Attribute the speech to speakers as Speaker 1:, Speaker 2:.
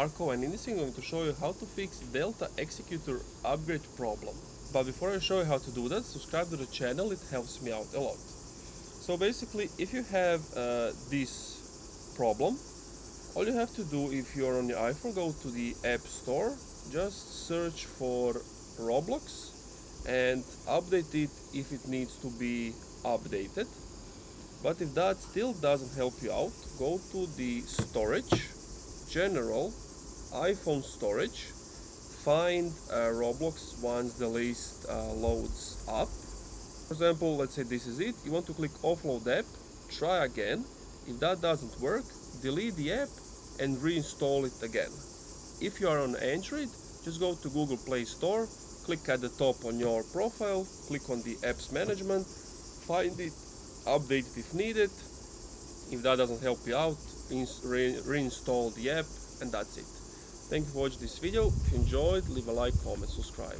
Speaker 1: Marko, and in this video I'm going to show you how to fix Delta Executor upgrade problem. But before I show you how to do that, subscribe to the channel, it helps me out a lot. So basically, if you have this problem, all you have to do if you're on your iPhone, go to the App Store, just search for Roblox and update it if it needs to be updated. But if that still doesn't help you out, go to the storage, general, iPhone storage, find Roblox once the list loads up. For example, let's say this is it, you want to click offload app, try again. If that doesn't work, delete the app and reinstall it again. If you are on Android, just go to Google Play Store, click at the top on your profile, click on the apps management, find it, update it if needed. If that doesn't help you out, reinstall the app, and that's it. Thank you for watching this video. If you enjoyed, leave a like, comment, subscribe.